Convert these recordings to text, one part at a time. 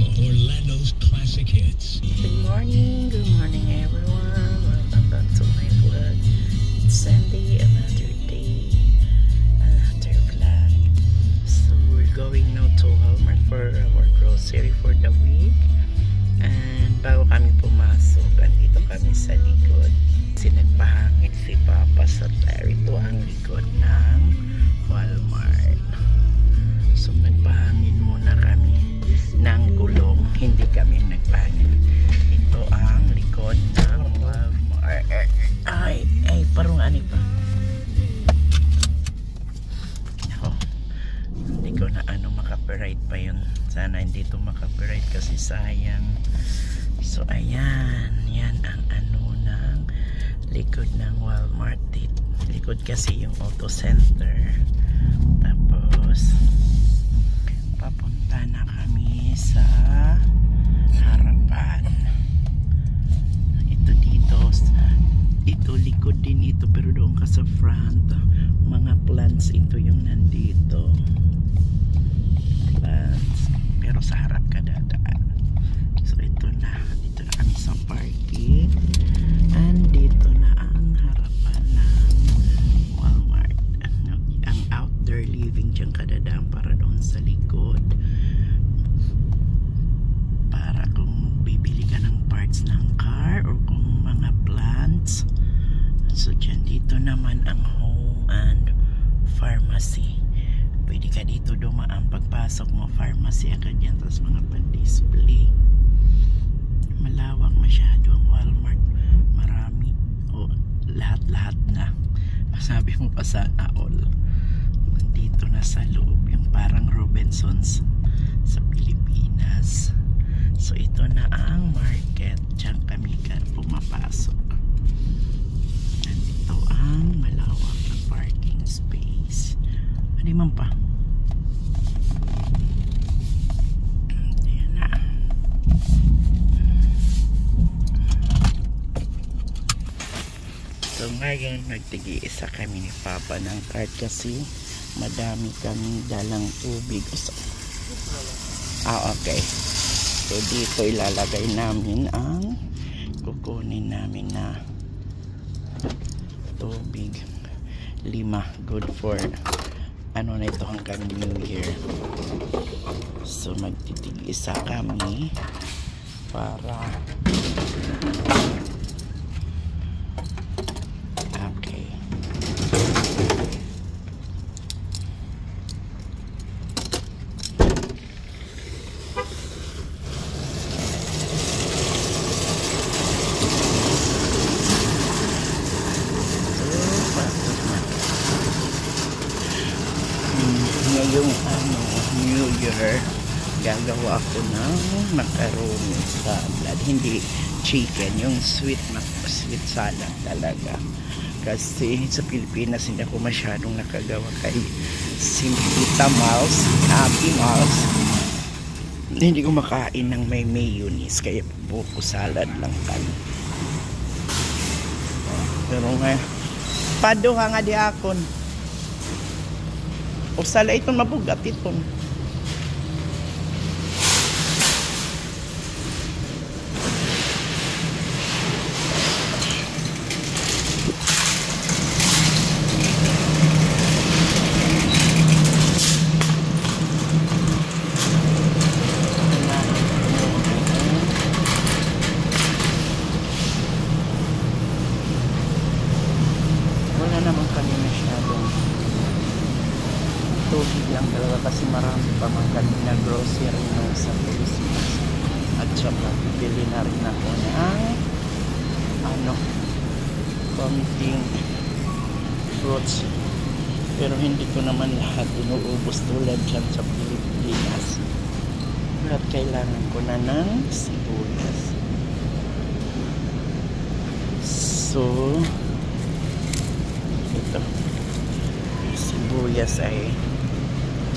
Orlando's classic hits. Good morning everyone. Welcome back to my vlog. It's Sunday, another day, another vlog. So we're going now to Walmart for our grocery for the week. And bago kami pumasok, andito kami sa likod. Nagpahangin si Papa sa tire. Ito ang likod ng Walmart. So nagpahangin muna kami ng gulong, hindi kami nagpahangin. Ito ang likod ng Walmart. Ay, parang ano pa. Ako, hindi ko na maka-copyright pa yun. Sana hindi ito maka-copyright kasi sayang. So ayan, yan ang ng likod ng Walmart. Likod kasi yung auto center. Tapos papunta na kami sa harapan. Ito likod din ito, pero doon ka sa front, mga plants ito yung nandito, plants, pero sa harap ka dadaan. So ito na kami sa parking, and dito na ang harapan ng Walmart. Ang outdoor living dyan kadadaan para doon sa likod, para kung bibili ka ng parts ng car or kung mga plants. So dyan dito naman ang home and pharmacy. Pwede ka dito dumaan, pagpasok mo pharmacy agad yan, tapos mga pan-display. Malawak masyado ang Walmart, marami, lahat na. Masabi mo pa sana all. Nandito na sa loob, yung parang Robinsons sa Pilipinas. So ito na ang market, dyan kami pumapasok. Nandito ang malawak na parking space. Ano man pa? Ayan na. So ngayon nagtigi-isa kami ni Papa ng cart kasi madami kami dalang tubig. Okay. So dito ilalagay namin ang kukunin namin na tubig. 5, good for na ito hanggang New Year. So magtitig-isa kami para okay. Ngayong New Year, gagawa ako ng macaroni salad, hindi chicken, yung sweet salad talaga. Kasi sa Pilipinas hindi ako masyadong nakagawa kay Simpita Malls, Happy Malls. Hindi ko makain ng may mayonnaise, kaya buko salad lang kami. Pero nga paduha nga di akon o sala ito mabugat ito. Wala naman kami masyadong tubig lang talaga kasi marami pa mga kanina grocery no sa Christmas. At saka bibili na rin ako ng konting fruits, pero hindi ko naman lahat inuubos tulad dyan sa Pilipinas. Lahat kailangan ko na ng sibuyas. So ito, sibuyas ay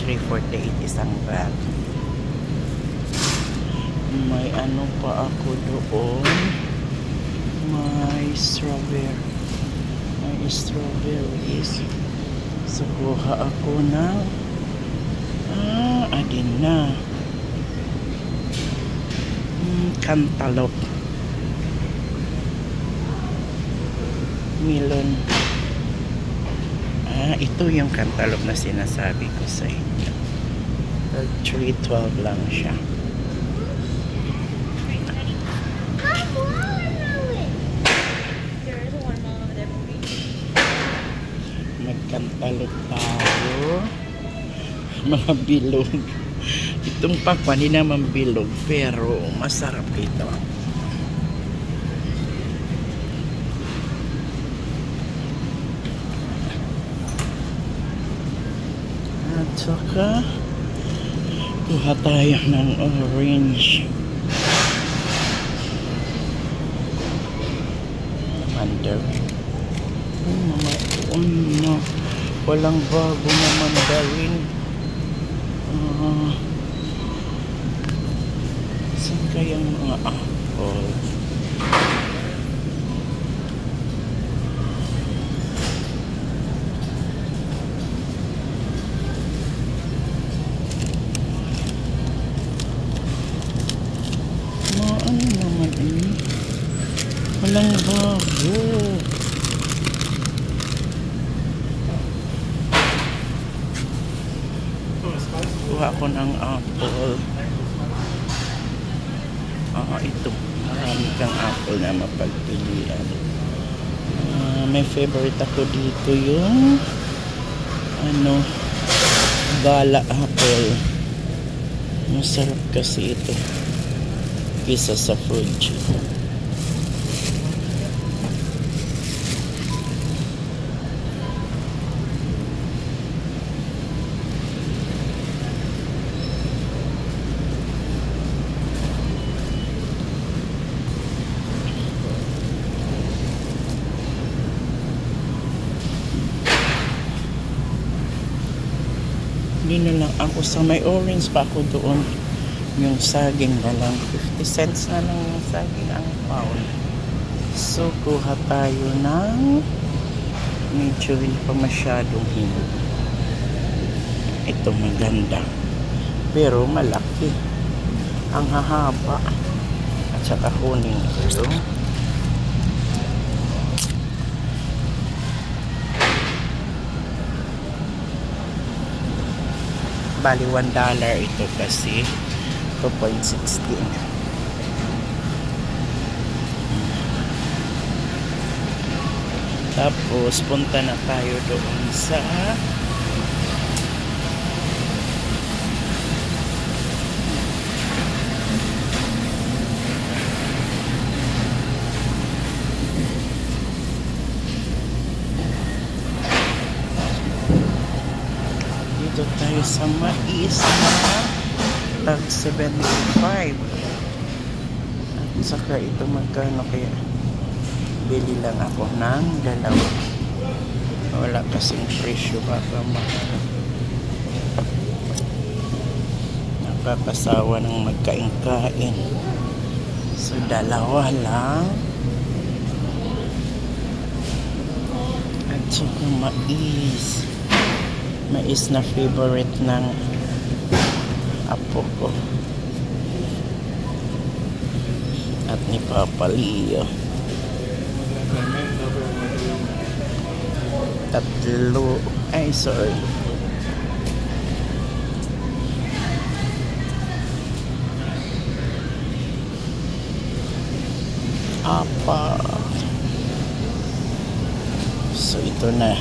348 isang bag. May pa ako doon, may strawberries. So kuha ako ng adin na cantaloupe. Melon. Ito yung cantaloupe na sinasabi ko sa inyo. 312 lang siya. Magcantaloupe tayo. Mga bilog. Itong pakwan, hindi naman bilog, pero masarap ito. At saka kuha tayo ng orange. Mandarin. Walang bago na mandarin. Saan kayang mga apple? Ano naman ini? Walang bago. Kuha ko ng apple. Ito. Marami kang apple na mapagpilian. May favorite ako dito yung gala apple. Masarap kasi ito. Isa sa Fuji. Hindi na lang ako sa may orange pa ako doon. Yung saging na lang. 50 cents na lang yung saging ang pound. So, kuha tayo ng medyo hindi pa masyadong hinog. Ito maganda. Pero malaki. Ang hahaba. At saka kunin ito. Bali $1 ito kasi 2.16. Tapos punta na tayo doon sa dito tayo sa mais na tag 75. At saka ito magkano kaya bili lang ako ng dalawa. Wala kasing presyo baka nakakasawa ng magkain-kain. So dalawa lang. At saka mais na favorite ng apo ko at ni Papa Leo. Tatlo, ay sorry, apat. So ito na.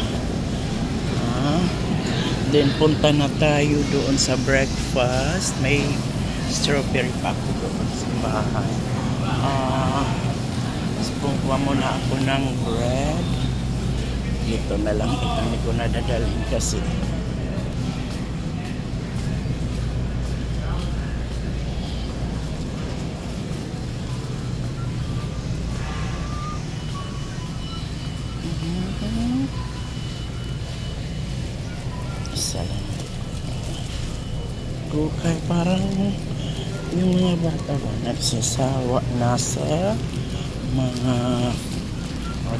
Then punta na tayo doon sa breakfast. May strawberry pa ako doon sa bahay. Kuha muna ako ng bread. Dito na lang ito. Hindi ko nadadalhin kasi kay parang yung mga bata ba nagsasawa na sa mga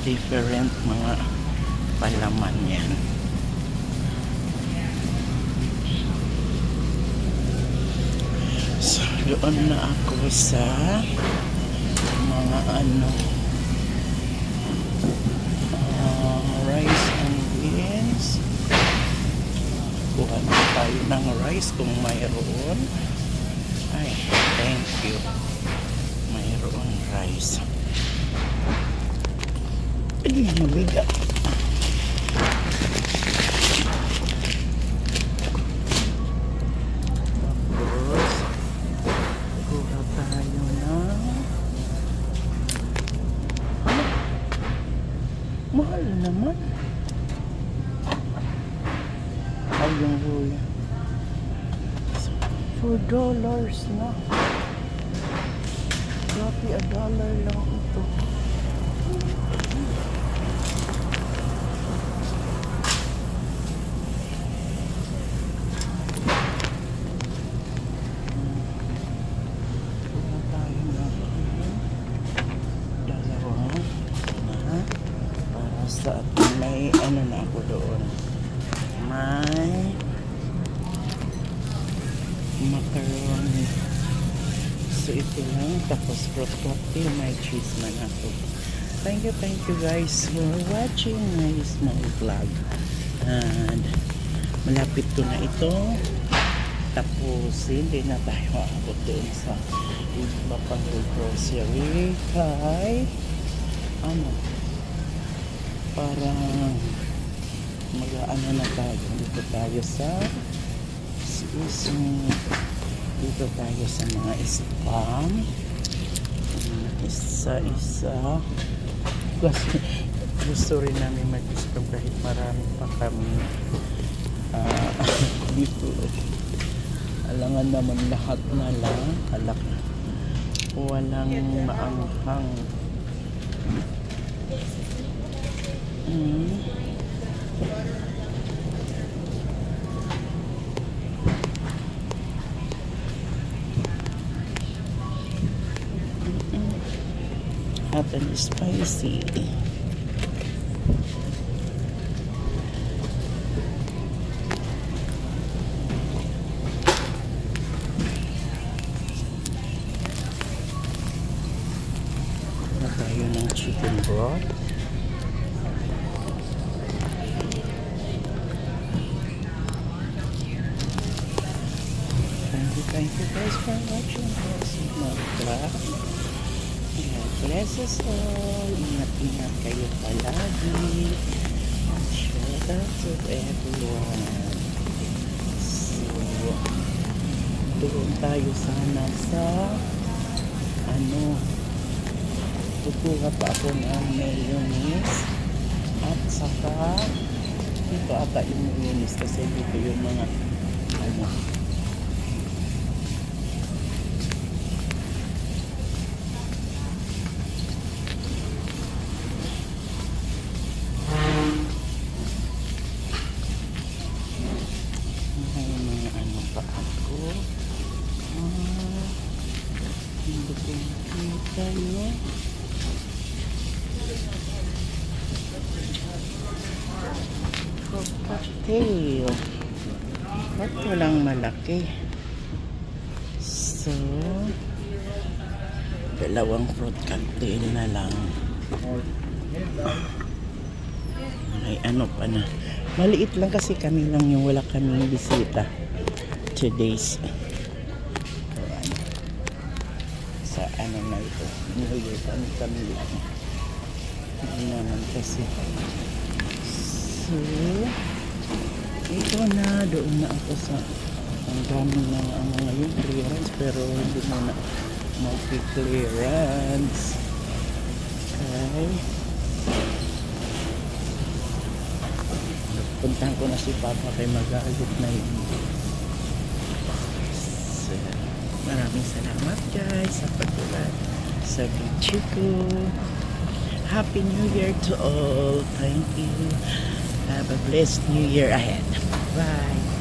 different mga palaman yan. So Doon na ako sa mga rice and beans. Kuha na tayo ng rice kung mayroon. Ay, thank you. Mayroon rice. Hindi mabigat. Mahal naman. Ay, yung luya. $4 na. Grabe, $1 lang ito. Sa may na ako doon, may macaroni, so ito lang, tapos fruit cocktail, may cheese man ako. Thank you guys for watching my small vlog, and malapit ko na ito tapos hindi na tayo aabot doon sa iba pang grocery kay para mag-aano na tayo. Dito tayo sa dito tayo sa mga spam, isa-isa, kasi gusto rin namin mag-spam kahit marami pa kami dito. Alangan naman lahat na lang walang maanghang. Hot and spicy. Na tayo ng chicken broth. Thank you guys for watching this vlog. God bless us all. Ingat-ingat kayo palagi. Shout out to everyone. So, doon tayo sana sa kukuha pa ako ng mayonnaise at saka dito ata yung mayonnaise kasi dito yung mga hindi ko makita yun. Fruit cocktail. Ba't walang malaki? So, dalawang fruit cocktail na lang. Ay, pa na. Maliit lang kasi kami lang yung wala kaming bisita. Today's sa na ito. Nilitan kami lang. Hindi naman kasi. So, ito na. Doon na ako sa ang dami na ngayon clearance, pero hindi mo na multi-clearance. Okay. Puntahan ko na si Papa kay magalit na yun. So, maraming salamat guys sa pagtulad sa video ko. Happy New Year to all. Thank you. Have a blessed New Year ahead. Bye.